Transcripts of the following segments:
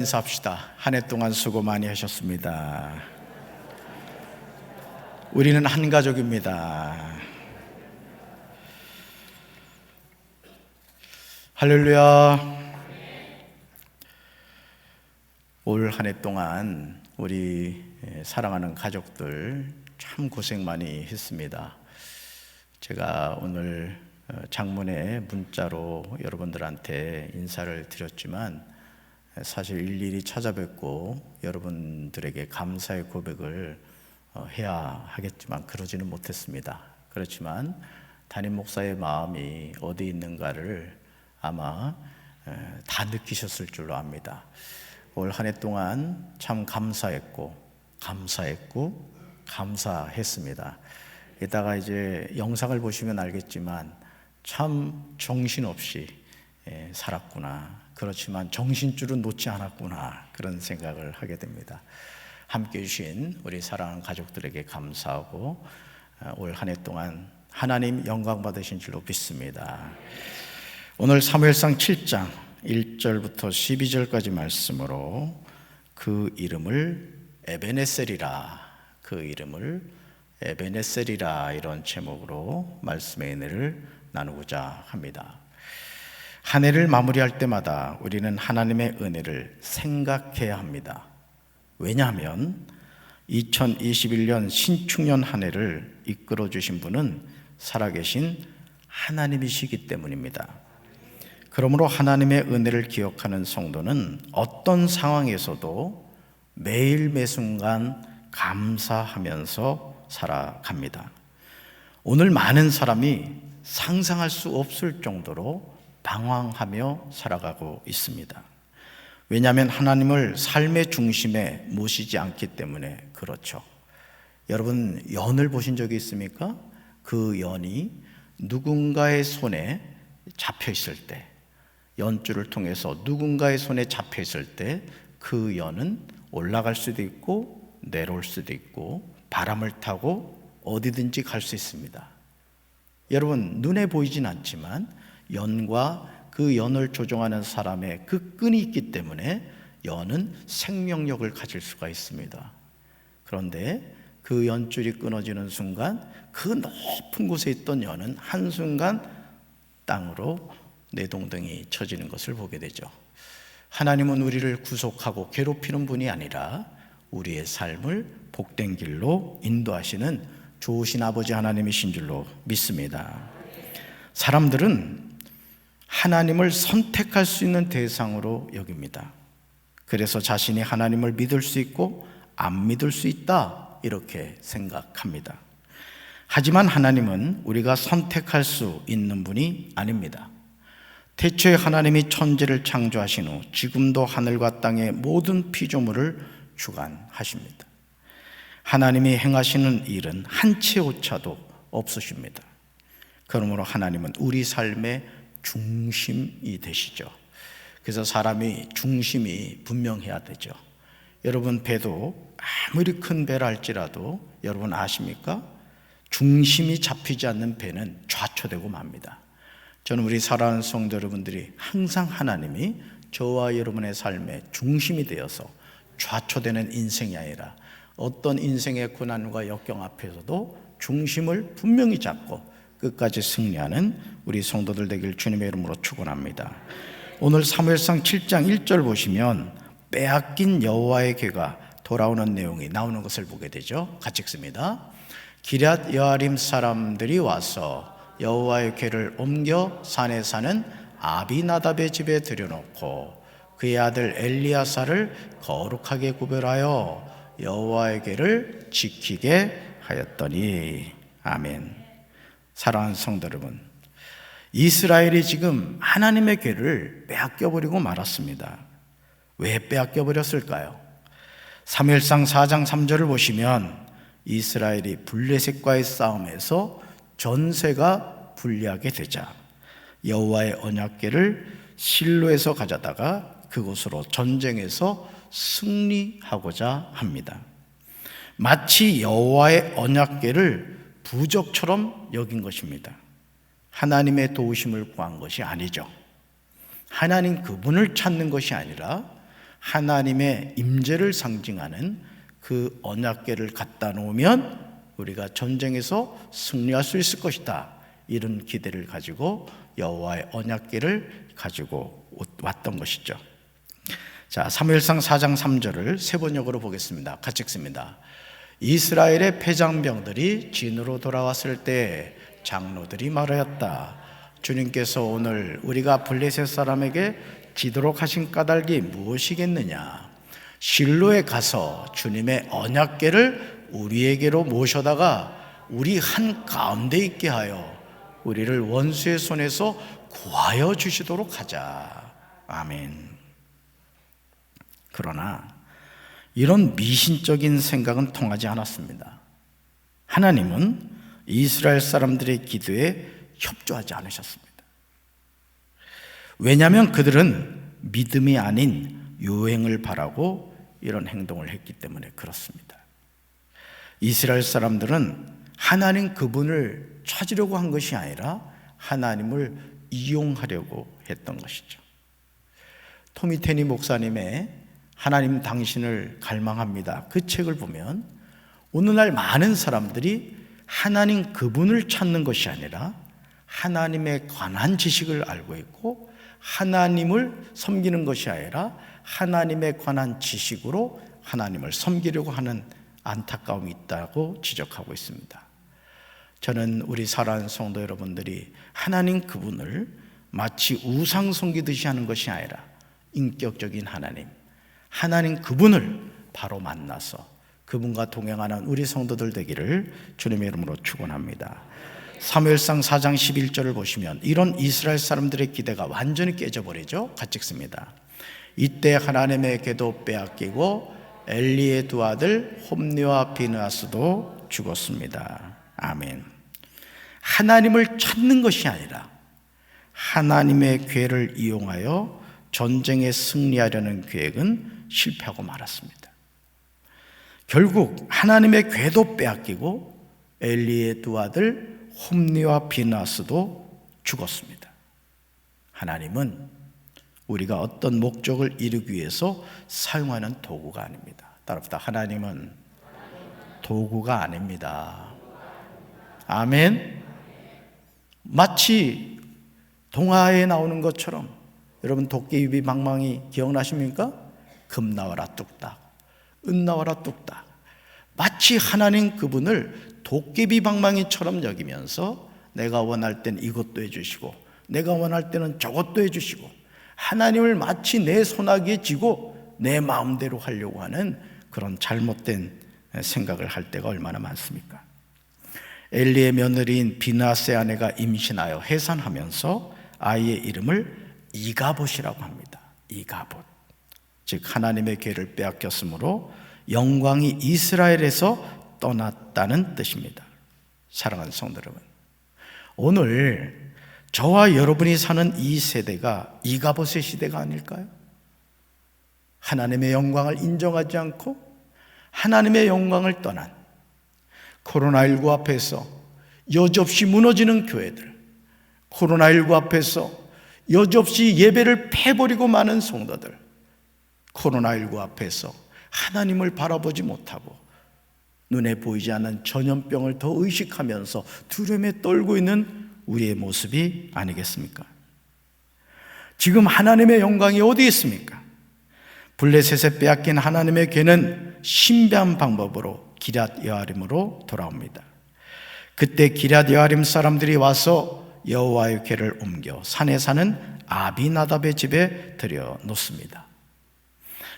인사합시다. 한 해 동안 수고 많이 하셨습니다. 우리는 한 가족입니다. 할렐루야. 올 한 해 동안 우리 사랑하는 가족들 참 고생 많이 했습니다. 제가 오늘 장문의 문자로 여러분들한테 인사를 드렸지만 사실 일일이 찾아뵙고 여러분들에게 감사의 고백을 해야 하겠지만 그러지는 못했습니다. 그렇지만 담임 목사의 마음이 어디 있는가를 아마 다 느끼셨을 줄로 압니다. 올 한 해 동안 참 감사했습니다. 이따가 이제 영상을 보시면 알겠지만 참 정신없이 살았구나. 그렇지만 정신줄은 놓지 않았구나. 그런 생각을 하게 됩니다. 함께해 주신 우리 사랑하는 가족들에게 감사하고 올 한 해 동안 하나님 영광 받으신 줄로 믿습니다. 오늘 사무엘상 7장 1절부터 12절까지 말씀으로 그 이름을 에베네셀이라 이런 제목으로 말씀의 은혜를 나누고자 합니다. 한 해를 마무리할 때마다 우리는 하나님의 은혜를 생각해야 합니다. 왜냐하면 2021년 신축년 한 해를 이끌어 주신 분은 살아계신 하나님이시기 때문입니다. 그러므로 하나님의 은혜를 기억하는 성도는 어떤 상황에서도 매일 매순간 감사하면서 살아갑니다. 오늘 많은 사람이 상상할 수 없을 정도로 방황하며 살아가고 있습니다. 왜냐하면 하나님을 삶의 중심에 모시지 않기 때문에 그렇죠. 여러분, 연을 보신 적이 있습니까? 그 연이 누군가의 손에 잡혀 있을 때, 연줄을 통해서 누군가의 손에 잡혀 있을 때 그 연은 올라갈 수도 있고 내려올 수도 있고 바람을 타고 어디든지 갈 수 있습니다. 여러분, 눈에 보이진 않지만 연과 그 연을 조종하는 사람의 그 끈이 있기 때문에 연은 생명력을 가질 수가 있습니다. 그런데 그 연줄이 끊어지는 순간 그 높은 곳에 있던 연은 한순간 땅으로 내동댕이 쳐지는 것을 보게 되죠. 하나님은 우리를 구속하고 괴롭히는 분이 아니라 우리의 삶을 복된 길로 인도하시는 좋으신 아버지 하나님이신 줄로 믿습니다. 사람들은 하나님을 선택할 수 있는 대상으로 여깁니다. 그래서 자신이 하나님을 믿을 수 있고 안 믿을 수 있다, 이렇게 생각합니다. 하지만 하나님은 우리가 선택할 수 있는 분이 아닙니다. 태초에 하나님이 천지를 창조하신 후 지금도 하늘과 땅의 모든 피조물을 주관하십니다. 하나님이 행하시는 일은 한 채 오차도 없으십니다. 그러므로 하나님은 우리 삶의 중심이 되시죠. 그래서 사람이 중심이 분명해야 되죠. 여러분, 배도 아무리 큰 배라 할지라도 여러분 아십니까? 중심이 잡히지 않는 배는 좌초되고 맙니다. 저는 우리 사랑하는 성도 여러분들이 항상 하나님이 저와 여러분의 삶의 중심이 되어서 좌초되는 인생이 아니라 어떤 인생의 고난과 역경 앞에서도 중심을 분명히 잡고 끝까지 승리하는 우리 성도들 되길 주님의 이름으로 축원합니다. 오늘 사무엘상 7장 1절 보시면 빼앗긴 여호와의 궤가 돌아오는 내용이 나오는 것을 보게 되죠. 같이 읽습니다. 기럇 여아림 사람들이 와서 여호와의 궤를 옮겨 산에 사는 아비나답의 집에 들여놓고 그의 아들 엘리야사를 거룩하게 구별하여 여호와의 궤를 지키게 하였더니. 아멘. 사랑하는 성도 여러분, 이스라엘이 지금 하나님의 궤를 빼앗겨버리고 말았습니다. 왜 빼앗겨버렸을까요? 사무엘상 4장 3절을 보시면 이스라엘이 블레셋과의 싸움에서 전세가 불리하게 되자 여호와의 언약궤를 실로에서 가져다가 그곳으로 전쟁에서 승리하고자 합니다. 마치 여호와의 언약궤를 부적처럼 여긴 것입니다. 하나님의 도우심을 구한 것이 아니죠. 하나님 그분을 찾는 것이 아니라 하나님의 임재를 상징하는 그 언약궤를 갖다 놓으면 우리가 전쟁에서 승리할 수 있을 것이다, 이런 기대를 가지고 여호와의 언약궤를 가지고 왔던 것이죠. 자, 사무엘상 4장 3절을 세 번역으로 보겠습니다. 같이 읽습니다. 이스라엘의 패장병들이 진으로 돌아왔을 때 장로들이 말하였다. 주님께서 오늘 우리가 블레셋 사람에게 지도록 하신 까닭이 무엇이겠느냐? 실로에 가서 주님의 언약궤를 우리에게로 모셔다가 우리 한 가운데 있게 하여 우리를 원수의 손에서 구하여 주시도록 하자. 아멘. 그러나 이런 미신적인 생각은 통하지 않았습니다. 하나님은 이스라엘 사람들의 기도에 협조하지 않으셨습니다. 왜냐하면 그들은 믿음이 아닌 유행을 바라고 이런 행동을 했기 때문에 그렇습니다. 이스라엘 사람들은 하나님 그분을 찾으려고 한 것이 아니라 하나님을 이용하려고 했던 것이죠. 토미 테니 목사님의 하나님 당신을 갈망합니다, 그 책을 보면 오늘날 많은 사람들이 하나님 그분을 찾는 것이 아니라 하나님에 관한 지식을 알고 있고 하나님을 섬기는 것이 아니라 하나님에 관한 지식으로 하나님을 섬기려고 하는 안타까움이 있다고 지적하고 있습니다. 저는 우리 사랑하는 성도 여러분들이 하나님 그분을 마치 우상 섬기듯이 하는 것이 아니라 인격적인 하나님 그분을 바로 만나서 그분과 동행하는 우리 성도들 되기를 주님의 이름으로 축원합니다. 사무엘상 4장 11절을 보시면 이런 이스라엘 사람들의 기대가 완전히 깨져버리죠. 같이 읽습니다. 이때 하나님의 궤도 빼앗기고 엘리의 두 아들 홈리와 비느하스도 죽었습니다. 아멘. 하나님을 찾는 것이 아니라 하나님의 궤를 이용하여 전쟁에 승리하려는 계획은 실패하고 말았습니다. 결국 하나님의 궤도 빼앗기고 엘리의 두 아들 홈리와 비느하스도 죽었습니다. 하나님은 우리가 어떤 목적을 이루기 위해서 사용하는 도구가 아닙니다. 따라합시다. 하나님은 도구가 아닙니다. 아멘. 마치 동화에 나오는 것처럼, 여러분 도깨비 방망이 기억나십니까? 금 나와라 뚝딱, 은 나와라 뚝딱. 마치 하나님 그분을 도깨비 방망이처럼 여기면서 내가 원할 때는 이것도 해주시고 내가 원할 때는 저것도 해주시고 하나님을 마치 내 손아귀에 쥐고 내 마음대로 하려고 하는 그런 잘못된 생각을 할 때가 얼마나 많습니까? 엘리의 며느리인 비느하스의 아내가 임신하여 해산하면서 아이의 이름을 이가봇이라고 합니다. 이가봇, 즉 하나님의 궤를 빼앗겼으므로 영광이 이스라엘에서 떠났다는 뜻입니다. 사랑하는 성도 여러분, 오늘 저와 여러분이 사는 이 세대가 이가봇의 시대가 아닐까요? 하나님의 영광을 인정하지 않고 하나님의 영광을 떠난, 코로나19 앞에서 여지없이 무너지는 교회들, 코로나19 앞에서 여지없이 예배를 패버리고 마는 성도들, 코로나19 앞에서 하나님을 바라보지 못하고 눈에 보이지 않는 전염병을 더 의식하면서 두려움에 떨고 있는 우리의 모습이 아니겠습니까? 지금 하나님의 영광이 어디 있습니까? 블레셋에 빼앗긴 하나님의 궤는 신비한 방법으로 기럇 여아림으로 돌아옵니다. 그때 기럇 여아림 사람들이 와서 여호와의 궤를 옮겨 산에 사는 아비나답의 집에 들여 놓습니다.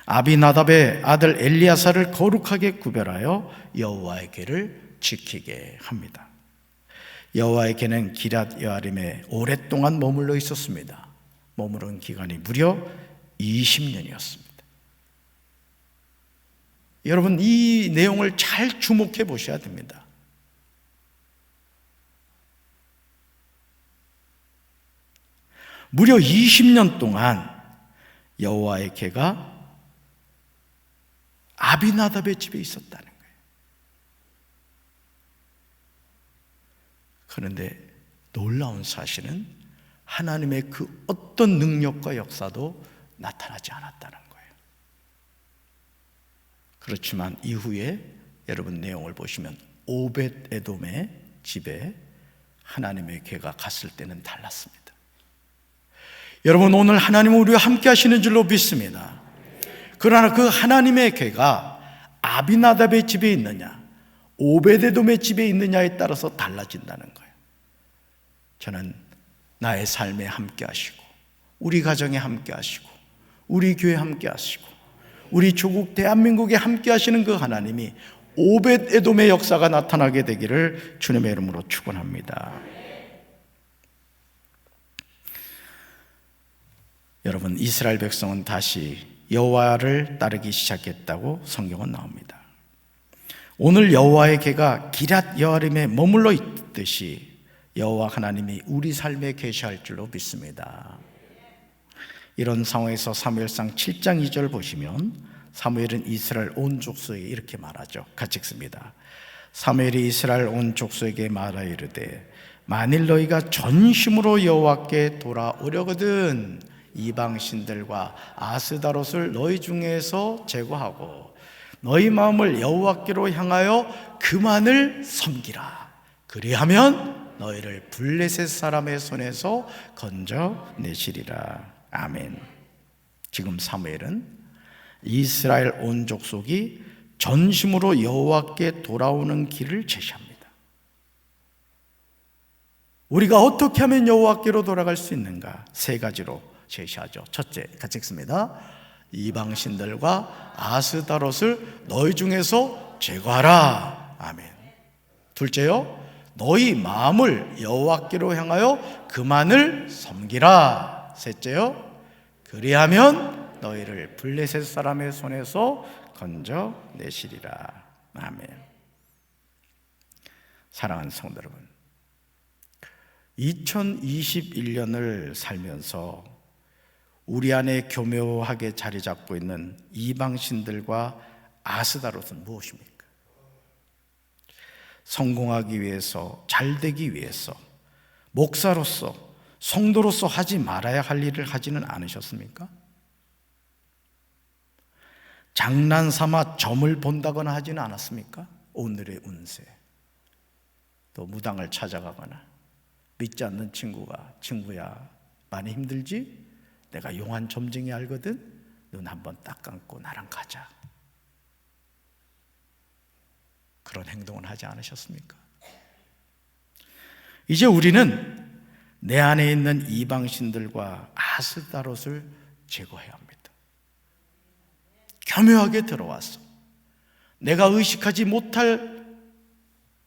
아비나답의 아들 엘리야사를 거룩하게 구별하여 여호와의 궤를 지키게 합니다. 여호와의 궤는 기럇 여아림에 오랫동안 머물러 있었습니다. 머무른 기간이 무려 20년이었습니다. 여러분, 이 내용을 잘 주목해 보셔야 됩니다. 무려 20년 동안 여호와의 궤가 아비나답의 집에 있었다는 거예요. 그런데 놀라운 사실은 하나님의 그 어떤 능력과 역사도 나타나지 않았다는 거예요. 그렇지만 이후에 여러분 내용을 보시면 오벳 에돔의 집에 하나님의 궤가 갔을 때는 달랐습니다. 여러분, 오늘 하나님은 우리와 함께 하시는 줄로 믿습니다. 그러나 그 하나님의 궤가 아비나답의 집에 있느냐, 오벳 에돔의 집에 있느냐에 따라서 달라진다는 거예요. 저는 나의 삶에 함께 하시고, 우리 가정에 함께 하시고, 우리 교회에 함께 하시고, 우리 조국 대한민국에 함께 하시는 그 하나님이 오벳 에돔의 역사가 나타나게 되기를 주님의 이름으로 축원합니다. 여러분, 이스라엘 백성은 다시 여호와를 따르기 시작했다고 성경은 나옵니다. 오늘 여호와의 궤가 기럇 여아림에 머물러 있듯이 여호와 하나님이 우리 삶에 계시할 줄로 믿습니다. 이런 상황에서 사무엘상 7장 2절 보시면 사무엘은 이스라엘 온 족속에게 이렇게 말하죠. 같이 읽습니다. 사무엘이 이스라엘 온 족속에게 말하 이르되 만일 너희가 전심으로 여호와께 돌아오려거든 이방 신들과 아스다롯을 너희 중에서 제거하고 너희 마음을 여호와께로 향하여 그만을 섬기라. 그리하면 너희를 블레셋 사람의 손에서 건져내시리라. 아멘. 지금 사무엘은 이스라엘 온 족속이 전심으로 여호와께 돌아오는 길을 제시합니다. 우리가 어떻게 하면 여호와께로 돌아갈 수 있는가? 세 가지로 제시하죠. 첫째, 같이 읽습니다. 이방신들과 아스다롯을 너희 중에서 제거하라. 아멘. 둘째요, 너희 마음을 여호와께로 향하여 그만을 섬기라. 셋째요, 그리하면 너희를 블레셋 사람의 손에서 건져내시리라. 아멘. 사랑하는 성도 여러분, 2021년을 살면서 우리 안에 교묘하게 자리 잡고 있는 이방신들과 아스다롯은 무엇입니까? 성공하기 위해서, 잘되기 위해서, 목사로서, 성도로서 하지 말아야 할 일을 하지는 않으셨습니까? 장난삼아 점을 본다거나 하지는 않았습니까? 오늘의 운세, 또 무당을 찾아가거나 믿지 않는 친구가 친구야 많이 힘들지? 내가 용한 점쟁이 알거든? 눈 한번 딱 감고 나랑 가자. 그런 행동은 하지 않으셨습니까? 이제 우리는 내 안에 있는 이방신들과 아스다롯을 제거해야 합니다. 교묘하게 들어와서 내가 의식하지 못할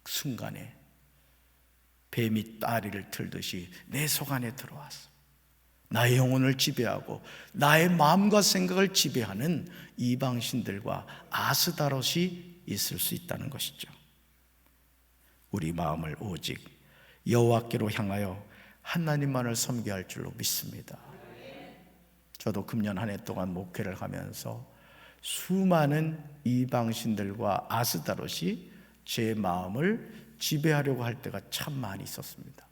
순간에 뱀이 따리를 틀듯이 내 속 안에 들어와서 나의 영혼을 지배하고 나의 마음과 생각을 지배하는 이방신들과 아스다롯이 있을 수 있다는 것이죠. 우리 마음을 오직 여호와께로 향하여 하나님만을 섬겨야 할 줄로 믿습니다. 저도 금년 한 해 동안 목회를 하면서 수많은 이방신들과 아스다롯이 제 마음을 지배하려고 할 때가 참 많이 있었습니다.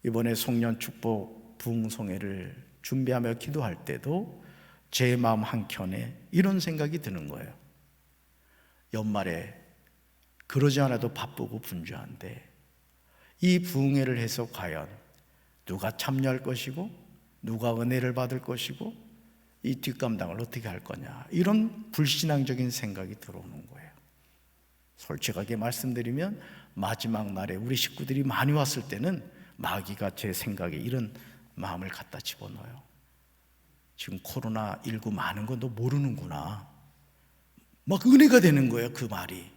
이번에 송년 축복 부흥송회를 준비하며 기도할 때도 제 마음 한켠에 이런 생각이 드는 거예요. 연말에 그러지 않아도 바쁘고 분주한데 이 부흥회를 해서 과연 누가 참여할 것이고 누가 은혜를 받을 것이고 이 뒷감당을 어떻게 할 거냐, 이런 불신앙적인 생각이 들어오는 거예요. 솔직하게 말씀드리면 마지막 날에 우리 식구들이 많이 왔을 때는 마귀가 제 생각에 이런 마음을 갖다 집어넣어요. 지금 코로나19 많은 건 너 모르는구나. 막 은혜가 되는 거예요, 그 말이.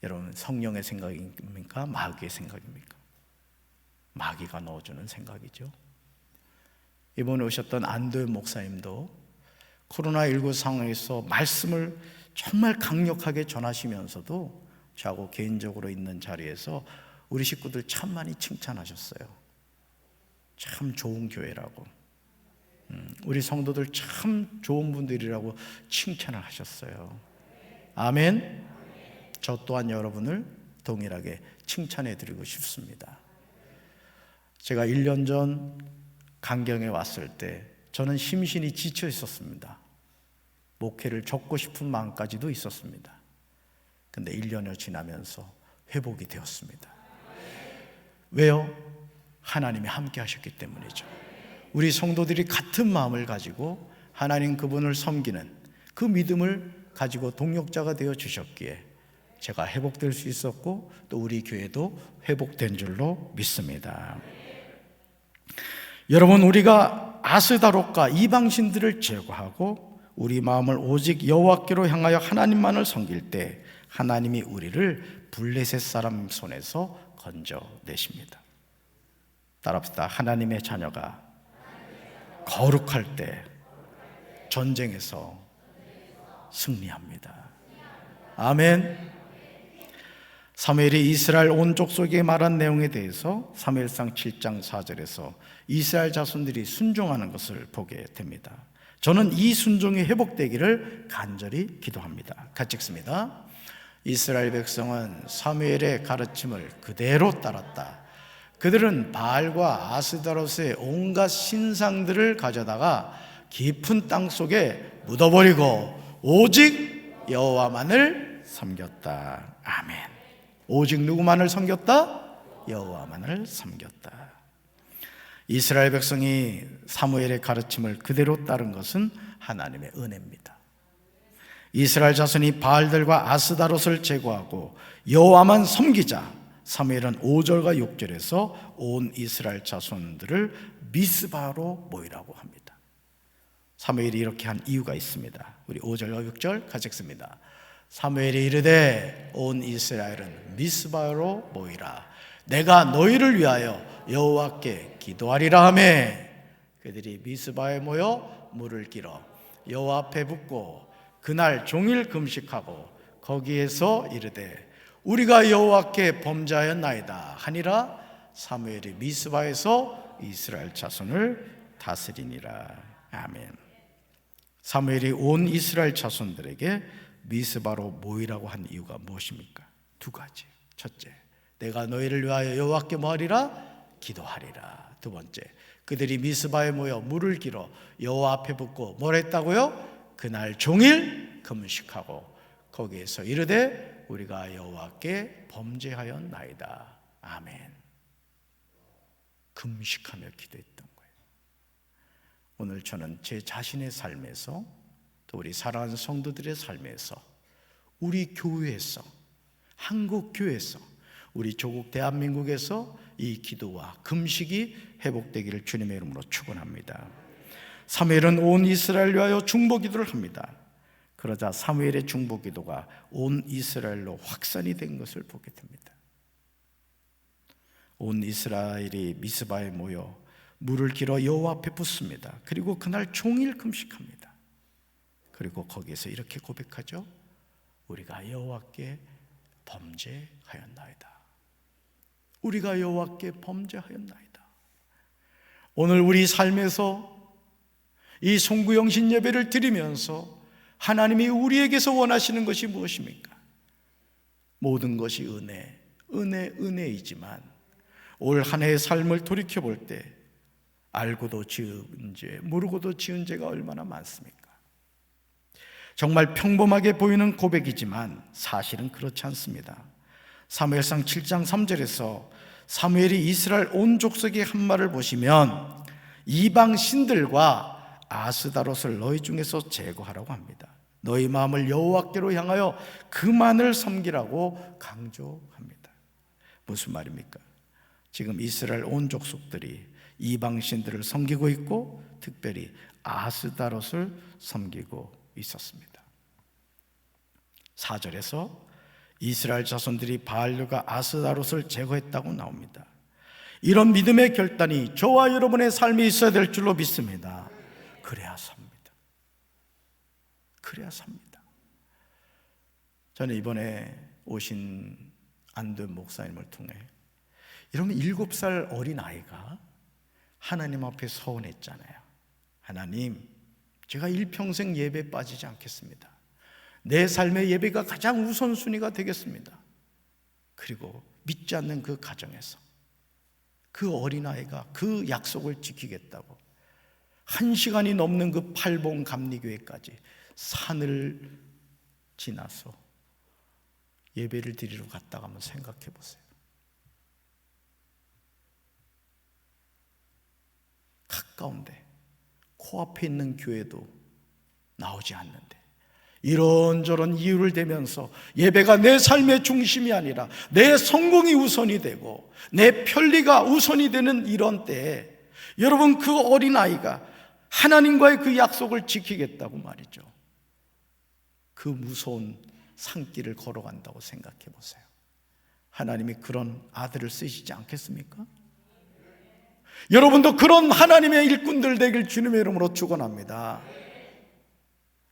여러분, 성령의 생각입니까? 마귀의 생각입니까? 마귀가 넣어주는 생각이죠. 이번에 오셨던 안도현 목사님도 코로나19 상황에서 말씀을 정말 강력하게 전하시면서도 저하고 개인적으로 있는 자리에서 우리 식구들 참 많이 칭찬하셨어요. 참 좋은 교회라고, 우리 성도들 참 좋은 분들이라고 칭찬을 하셨어요. 아멘. 저 또한 여러분을 동일하게 칭찬해 드리고 싶습니다. 제가 1년 전 강경에 왔을 때 저는 심신이 지쳐 있었습니다. 목회를 접고 싶은 마음까지도 있었습니다. 근데 1년여 지나면서 회복이 되었습니다. 왜요? 하나님이 함께 하셨기 때문이죠. 우리 성도들이 같은 마음을 가지고 하나님 그분을 섬기는 그 믿음을 가지고 동역자가 되어 주셨기에 제가 회복될 수 있었고 또 우리 교회도 회복된 줄로 믿습니다. 여러분, 우리가 아스다롯과 이방신들을 제거하고 우리 마음을 오직 여호와께로 향하여 하나님만을 섬길 때 하나님이 우리를 블레셋 사람 손에서 건져내십니다. 따라합시다. 하나님의 자녀가 거룩할 때 전쟁에서 승리합니다. 아멘. 사무엘이 이스라엘 온 족속에게 말한 내용에 대해서 사무엘상 7장 4절에서 이스라엘 자손들이 순종하는 것을 보게 됩니다. 저는 이 순종이 회복되기를 간절히 기도합니다. 같이 읽습니다. 이스라엘 백성은 사무엘의 가르침을 그대로 따랐다. 그들은 바알과 아스다롯의 온갖 신상들을 가져다가 깊은 땅 속에 묻어버리고 오직 여호와만을 섬겼다. 아멘. 오직 누구만을 섬겼다? 여호와만을 섬겼다. 이스라엘 백성이 사무엘의 가르침을 그대로 따른 것은 하나님의 은혜입니다. 이스라엘 자손이 바알들과 아스다롯을 제거하고 여호와만 섬기자 사무엘은 5절과 6절에서 온 이스라엘 자손들을 미스바로 모이라고 합니다. 사무엘이 이렇게 한 이유가 있습니다. 우리 5절과 6절 같이 읽습니다. 사무엘이 이르되 온 이스라엘은 미스바로 모이라. 내가 너희를 위하여 여호와께 기도하리라 하며 그들이 미스바에 모여 물을 길어 여호와 앞에 붓고 그날 종일 금식하고 거기에서 이르되 우리가 여호와께 범죄하였나이다 하니라. 사무엘이 미스바에서 이스라엘 자손을 다스리니라. 아멘. 사무엘이 온 이스라엘 자손들에게 미스바로 모이라고 한 이유가 무엇입니까? 두 가지. 첫째, 내가 너희를 위하여 여호와께 뭐하리라? 기도하리라. 두 번째, 그들이 미스바에 모여 물을 길어 여호와 앞에 붓고 뭘 했다고요? 그날 종일 금식하고 거기에서 이르되 우리가 여호와께 범죄하였나이다. 아멘. 금식하며 기도했던 거예요. 오늘 저는 제 자신의 삶에서 또 우리 사랑하는 성도들의 삶에서 우리 교회에서 한국 교회에서 우리 조국 대한민국에서 이 기도와 금식이 회복되기를 주님의 이름으로 축원합니다. 사무엘은 온 이스라엘 위하여 중보 기도를 합니다. 그러자 사무엘의 중보 기도가 온 이스라엘로 확산이 된 것을 보게 됩니다. 온 이스라엘이 미스바에 모여 물을 길어 여호와 앞에 붓습니다. 그리고 그날 종일 금식합니다. 그리고 거기에서 이렇게 고백하죠. 우리가 여호와께 범죄하였나이다. 우리가 여호와께 범죄하였나이다. 오늘 우리 삶에서 이 송구영신 예배를 드리면서 하나님이 우리에게서 원하시는 것이 무엇입니까? 모든 것이 은혜이지만 올 한 해의 삶을 돌이켜볼 때 알고도 지은 죄, 모르고도 지은 죄가 얼마나 많습니까? 정말 평범하게 보이는 고백이지만 사실은 그렇지 않습니다. 사무엘상 7장 3절에서 사무엘이 이스라엘 온 족속의 한 말을 보시면 이방 신들과 아스다롯을 너희 중에서 제거하라고 합니다. 너희 마음을 여호와께로 향하여 그만을 섬기라고 강조합니다. 무슨 말입니까? 지금 이스라엘 온 족속들이 이방 신들을 섬기고 있고 특별히 아스다롯을 섬기고 있었습니다. 4절에서 이스라엘 자손들이 바알과 아스다롯을 제거했다고 나옵니다. 이런 믿음의 결단이 저와 여러분의 삶에 있어야 될 줄로 믿습니다. 그래야 삽니다. 그래야 삽니다. 저는 이번에 오신 안도현 목사님을 통해 여러분 7살 어린 아이가 하나님 앞에 서원했잖아요. 하나님, 제가 일평생 예배에 빠지지 않겠습니다. 내 삶의 예배가 가장 우선순위가 되겠습니다. 그리고 믿지 않는 그 가정에서 그 어린아이가 그 약속을 지키겠다고 1시간이 넘는 그 팔봉 감리교회까지 산을 지나서 예배를 드리러 갔다가 한번 생각해 보세요. 가까운데 코앞에 있는 교회도 나오지 않는데 이런저런 이유를 대면서 예배가 내 삶의 중심이 아니라 내 성공이 우선이 되고 내 편리가 우선이 되는 이런 때에 여러분, 그 어린아이가 하나님과의 그 약속을 지키겠다고 말이죠, 그 무서운 산길을 걸어간다고 생각해 보세요. 하나님이 그런 아들을 쓰시지 않겠습니까? 여러분도 그런 하나님의 일꾼들 되길 주님의 이름으로 축원합니다.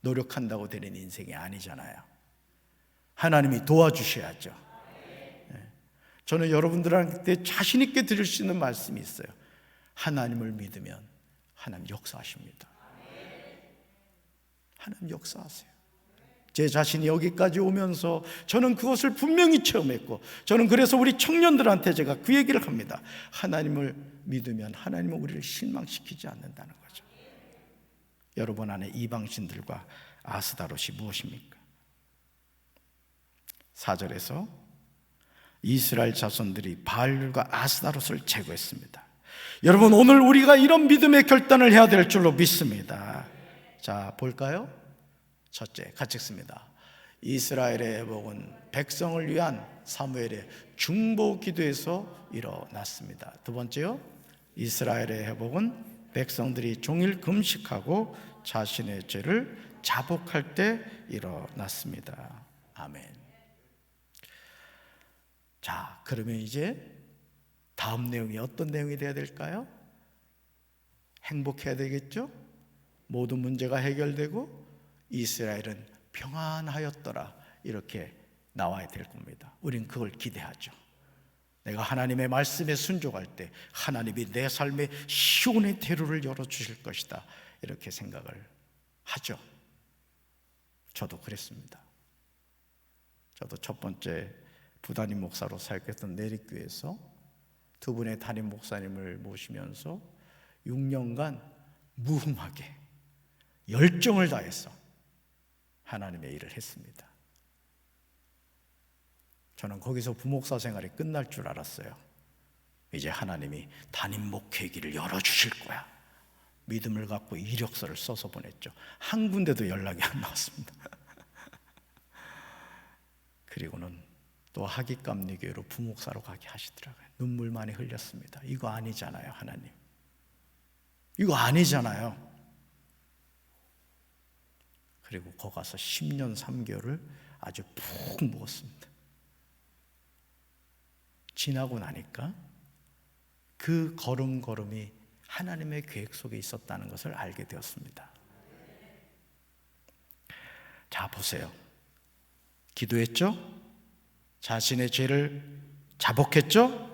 노력한다고 되는 인생이 아니잖아요. 하나님이 도와주셔야죠. 저는 여러분들한테 자신 있게 드릴 수 있는 말씀이 있어요. 하나님을 믿으면 하나님 역사하십니다. 하나님 역사하세요. 제 자신이 여기까지 오면서 저는 그것을 분명히 체험했고, 저는 그래서 우리 청년들한테 제가 그 얘기를 합니다. 하나님을 믿으면 하나님은 우리를 실망시키지 않는다는 거죠. 여러분 안에 이방신들과 아스다롯이 무엇입니까? 4절에서 이스라엘 자손들이 바알과 아스다롯을 제거했습니다. 여러분, 오늘 우리가 이런 믿음의 결단을 해야 될 줄로 믿습니다. 자, 볼까요? 첫째, 같이 읽습니다. 이스라엘의 회복은 백성을 위한 사무엘의 중보 기도에서 일어났습니다. 두 번째요, 이스라엘의 회복은 백성들이 종일 금식하고 자신의 죄를 자복할 때 일어났습니다. 아멘. 자, 그러면 이제 다음 내용이 어떤 내용이 되어야 될까요? 행복해야 되겠죠? 모든 문제가 해결되고 이스라엘은 평안하였더라, 이렇게 나와야 될 겁니다. 우린 그걸 기대하죠. 내가 하나님의 말씀에 순종할 때 하나님이 내 삶에 시온의 대로를 열어주실 것이다, 이렇게 생각을 하죠. 저도 그랬습니다. 저도 첫 번째 부담임 목사로 사역했던 내립교회에서 두 분의 담임 목사님을 모시면서 6년간 무흠하게 열정을 다해서 하나님의 일을 했습니다. 저는 거기서 부목사 생활이 끝날 줄 알았어요. 이제 하나님이 담임 목회 길을 열어주실 거야, 믿음을 갖고 이력서를 써서 보냈죠. 한 군데도 연락이 안 나왔습니다. 그리고는 또 하깃감리교회로 부목사로 가게 하시더라고요. 눈물 많이 흘렸습니다. 이거 아니잖아요, 하나님. 이거 아니잖아요. 그리고 거기 가서 10년 3개월을 아주 푹 묵었습니다. 지나고 나니까 그 걸음걸음이 하나님의 계획 속에 있었다는 것을 알게 되었습니다. 자, 보세요. 기도했죠? 자신의 죄를 자복했죠?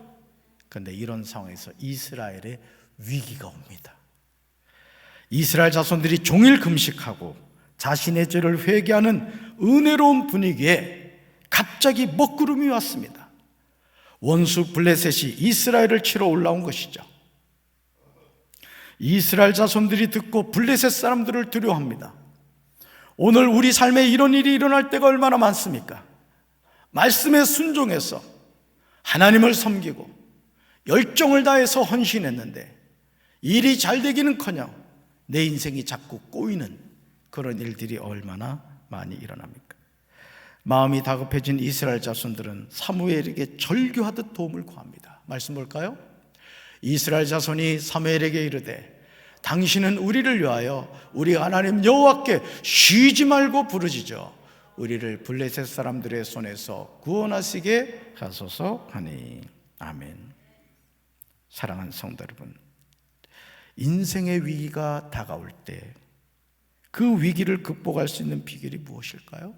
그런데 이런 상황에서 이스라엘의 위기가 옵니다. 이스라엘 자손들이 종일 금식하고 자신의 죄를 회개하는 은혜로운 분위기에 갑자기 먹구름이 왔습니다. 원수 블레셋이 이스라엘을 치러 올라온 것이죠. 이스라엘 자손들이 듣고 블레셋 사람들을 두려워합니다. 오늘 우리 삶에 이런 일이 일어날 때가 얼마나 많습니까? 말씀에 순종해서 하나님을 섬기고 열정을 다해서 헌신했는데 일이 잘 되기는커녕 내 인생이 자꾸 꼬이는 그런 일들이 얼마나 많이 일어납니까? 마음이 다급해진 이스라엘 자손들은 사무엘에게 절규하듯 도움을 구합니다. 말씀 볼까요? 이스라엘 자손이 사무엘에게 이르되 당신은 우리를 위하여 우리 하나님 여호와께 쉬지 말고 부르짖어 우리를 블레셋 사람들의 손에서 구원하시게 하소서 하니. 아멘. 사랑하는 성도 여러분, 인생의 위기가 다가올 때 그 위기를 극복할 수 있는 비결이 무엇일까요?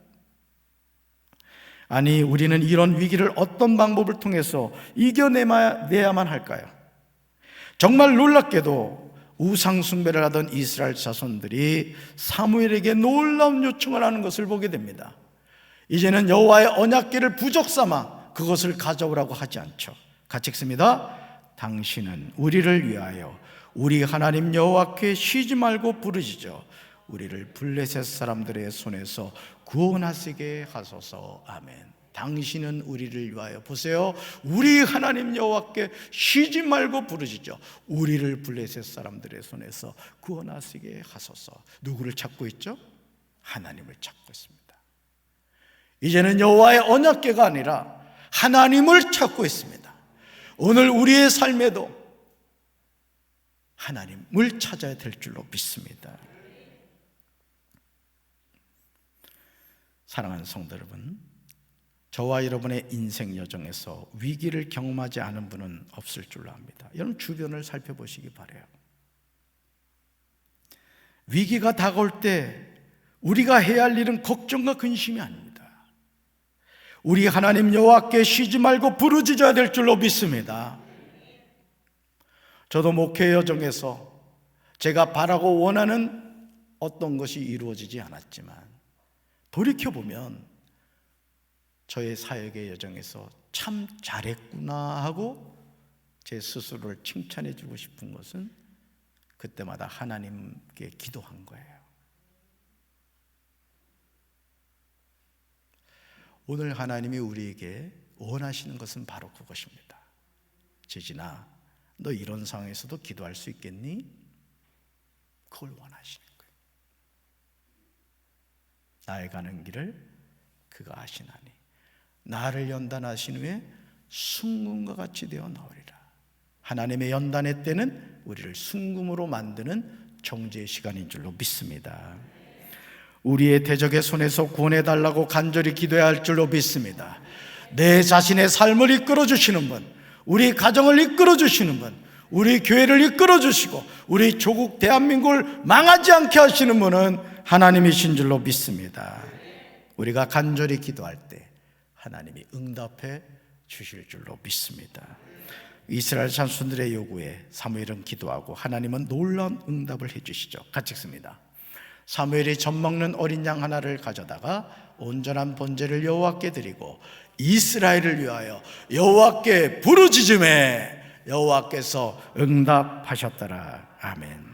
아니, 우리는 이런 위기를 어떤 방법을 통해서 이겨내야만 할까요? 정말 놀랍게도 우상 숭배를 하던 이스라엘 자손들이 사무엘에게 놀라운 요청을 하는 것을 보게 됩니다. 이제는 여호와의 언약궤를 부적 삼아 그것을 가져오라고 하지 않죠. 같이 읽습니다. 당신은 우리를 위하여 우리 하나님 여호와께 쉬지 말고 부르짖어 우리를 블레셋 사람들의 손에서 구원하시게 하소서. 아멘. 당신은 우리를 위하여, 보세요, 우리 하나님 여호와께 쉬지 말고 부르짖어 우리를 블레셋 사람들의 손에서 구원하시게 하소서. 누구를 찾고 있죠? 하나님을 찾고 있습니다. 이제는 여호와의 언약궤가 아니라 하나님을 찾고 있습니다. 오늘 우리의 삶에도 하나님을 찾아야 될 줄로 믿습니다. 사랑하는 성도 여러분, 저와 여러분의 인생 여정에서 위기를 경험하지 않은 분은 없을 줄로 압니다. 여러분 주변을 살펴보시기 바라요. 위기가 다가올 때 우리가 해야 할 일은 걱정과 근심이 아닙니다. 우리 하나님 여호와께 쉬지 말고 부르짖어야 될 줄로 믿습니다. 저도 목회 여정에서 제가 바라고 원하는 어떤 것이 이루어지지 않았지만 돌이켜보면 저의 사역의 여정에서 참 잘했구나 하고 제 스스로를 칭찬해 주고 싶은 것은 그때마다 하나님께 기도한 거예요. 오늘 하나님이 우리에게 원하시는 것은 바로 그것입니다. 재진아, 너 이런 상황에서도 기도할 수 있겠니? 그걸 원하시는 거예요. 나의 가는 길을 그가 아시나니 나를 연단하신 후에 순금과 같이 되어 나오리라. 하나님의 연단의 때는 우리를 순금으로 만드는 정죄의 시간인 줄로 믿습니다. 우리의 대적의 손에서 구원해달라고 간절히 기도해야 할 줄로 믿습니다. 내 자신의 삶을 이끌어주시는 분, 우리 가정을 이끌어주시는 분, 우리 교회를 이끌어주시고 우리 조국 대한민국을 망하지 않게 하시는 분은 하나님이신 줄로 믿습니다. 우리가 간절히 기도할 때 하나님이 응답해 주실 줄로 믿습니다. 이스라엘 자손들의 요구에 사무엘은 기도하고 하나님은 놀라운 응답을 해주시죠. 같이 읽습니다. 사무엘이 젖먹는 어린 양 하나를 가져다가 온전한 번제를 여호와께 드리고 이스라엘을 위하여 여호와께 부르짖음에 여호와께서 응답하셨더라. 아멘.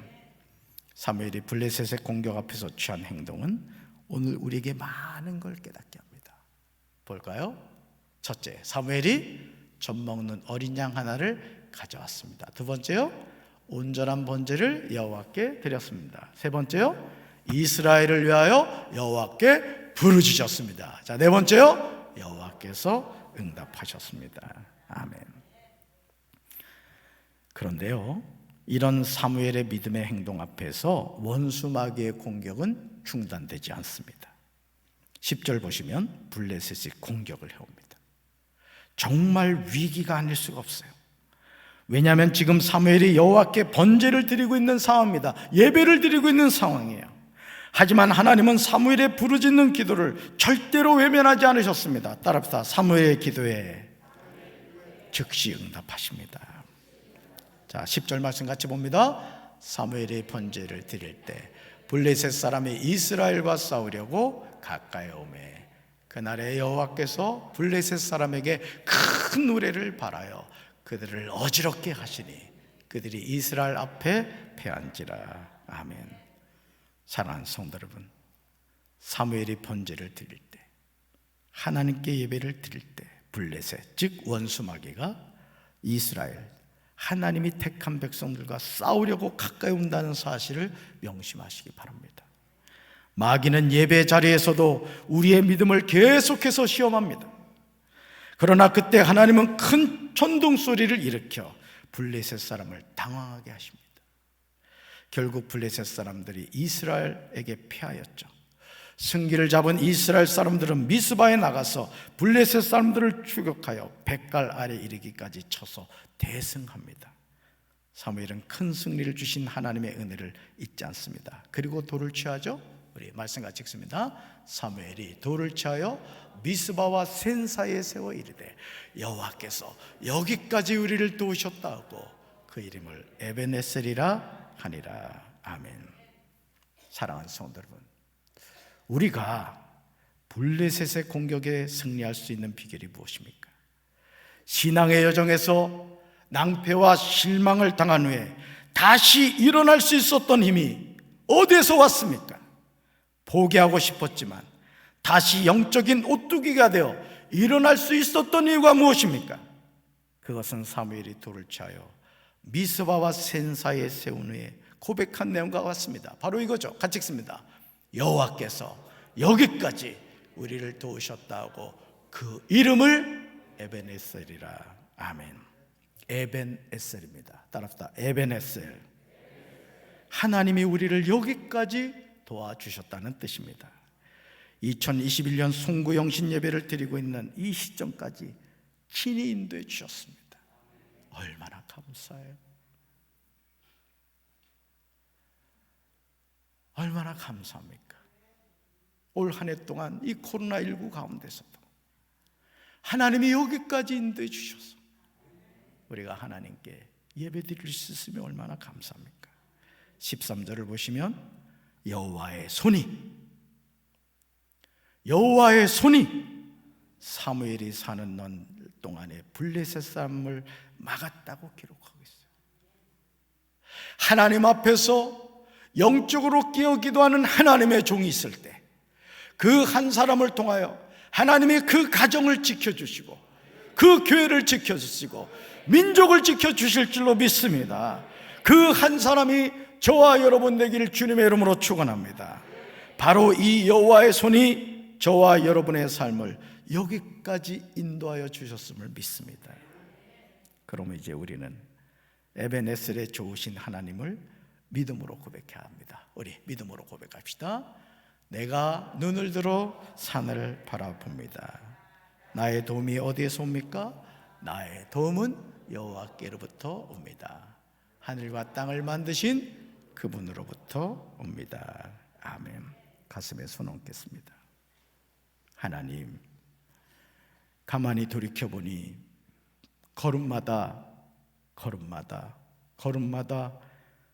사무엘이 블레셋의 공격 앞에서 취한 행동은 오늘 우리에게 많은 걸 깨닫게 합니다. 볼까요? 첫째, 사무엘이 젖먹는 어린 양 하나를 가져왔습니다. 두 번째요, 온전한 번제를 여호와께 드렸습니다. 세 번째요, 이스라엘을 위하여 여호와께 부르짖었습니다. 자, 네 번째요, 여호와께서 응답하셨습니다. 아멘. 그런데요, 이런 사무엘의 믿음의 행동 앞에서 원수 마귀의 공격은 중단되지 않습니다. 10절 보시면 블레셋이 공격을 해옵니다. 정말 위기가 아닐 수가 없어요. 왜냐하면 지금 사무엘이 여호와께 번제를 드리고 있는 상황입니다. 예배를 드리고 있는 상황이에요. 하지만 하나님은 사무엘의 부르짖는 기도를 절대로 외면하지 않으셨습니다. 따라합시다. 사무엘의 기도에 즉시 응답하십니다. 자, 10절 말씀 같이 봅니다. 사무엘의 번제를 드릴 때 블레셋 사람이 이스라엘과 싸우려고 가까이 오매 그날에 여호와께서 블레셋 사람에게 큰 노래를 발하여 그들을 어지럽게 하시니 그들이 이스라엘 앞에 패한지라. 아멘. 사랑하는 성도 여러분, 사무엘이 번제를 드릴 때, 하나님께 예배를 드릴 때 블레셋, 즉 원수 마귀가 이스라엘, 하나님이 택한 백성들과 싸우려고 가까이 온다는 사실을 명심하시기 바랍니다. 마귀는 예배 자리에서도 우리의 믿음을 계속해서 시험합니다. 그러나 그때 하나님은 큰 천둥 소리를 일으켜 블레셋 사람을 당황하게 하십니다. 결국 블레셋 사람들이 이스라엘에게 패하였죠. 승기를 잡은 이스라엘 사람들은 미스바에 나가서 블레셋 사람들을 추격하여 뱃갈 아래 이르기까지 쳐서 대승합니다. 사무엘은 큰 승리를 주신 하나님의 은혜를 잊지 않습니다. 그리고 돌을 취하죠. 우리 말씀 같이 읽습니다. 사무엘이 돌을 취하여 미스바와 센 사이에 세워 이르되 여호와께서 여기까지 우리를 도우셨다 하고 그 이름을 에베네셀이라 하니라. 아멘. 사랑하는 성도 여러분, 우리가 블레셋의 공격에 승리할 수 있는 비결이 무엇입니까? 신앙의 여정에서 낭패와 실망을 당한 후에 다시 일어날 수 있었던 힘이 어디에서 왔습니까? 포기하고 싶었지만 다시 영적인 오뚜기가 되어 일어날 수 있었던 이유가 무엇입니까? 그것은 사무엘이 돌을 차여 미스바와 센 사이에 세운 후에 고백한 내용과 같습니다. 바로 이거죠. 같이 읽습니다. 여호와께서 여기까지 우리를 도우셨다고 그 이름을 에벤에셀이라. 아멘. 에벤에셀입니다. 따라합시다. 에벤에셀. 하나님이 우리를 여기까지 도와주셨다는 뜻입니다. 2021년 송구영신 예배를 드리고 있는 이 시점까지 친히 인도해 주셨습니다. 얼마나 감사해요. 얼마나 감사합니까? 올 한 해 동안 이 코로나19 가운데서도 하나님이 여기까지 인도해 주셔서 우리가 하나님께 예배 드릴 수 있으면 얼마나 감사합니까? 13절을 보시면 여호와의 손이 사무엘이 사는 넌 동안에 블레셋 사람을 막았다고 기록하고 있어요. 하나님 앞에서 영적으로 깨어 기도하는 하나님의 종이 있을 때 그 한 사람을 통하여 하나님이 그 가정을 지켜주시고 그 교회를 지켜주시고 민족을 지켜주실 줄로 믿습니다. 그 한 사람이 저와 여러분 되기를 주님의 이름으로 축원합니다. 바로 이 여호와의 손이 저와 여러분의 삶을 여기까지 인도하여 주셨음을 믿습니다. 그러면 이제 우리는 에벤에셀의 좋으신 하나님을 믿음으로 고백해야 합니다. 우리 믿음으로 고백합시다. 내가 눈을 들어 산을 바라봅니다. 나의 도움이 어디에서 옵니까? 나의 도움은 여호와께로부터 옵니다. 하늘과 땅을 만드신 그분으로부터 옵니다. 아멘. 가슴에 손 얹겠습니다. 하나님, 가만히 돌이켜보니 걸음마다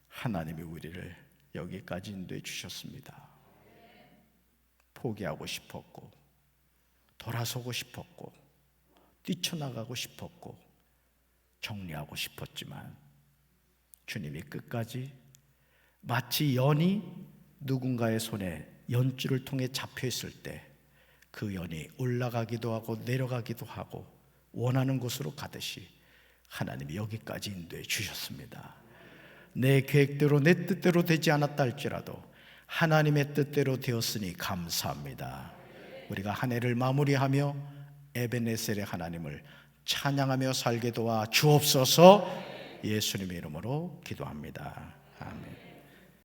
하나님이 우리를 여기까지 인도해 주셨습니다. 포기하고 싶었고 돌아서고 싶었고 뛰쳐나가고 싶었고 정리하고 싶었지만 주님이 끝까지 마치 연이 누군가의 손에 연줄을 통해 잡혀있을 때 그 연이 올라가기도 하고 내려가기도 하고 원하는 곳으로 가듯이 하나님이 여기까지 인도해 주셨습니다. 내 계획대로 내 뜻대로 되지 않았다 할지라도 하나님의 뜻대로 되었으니 감사합니다. 우리가 한 해를 마무리하며 에벤에셀의 하나님을 찬양하며 살게 도와 주옵소서. 예수님의 이름으로 기도합니다. 아멘.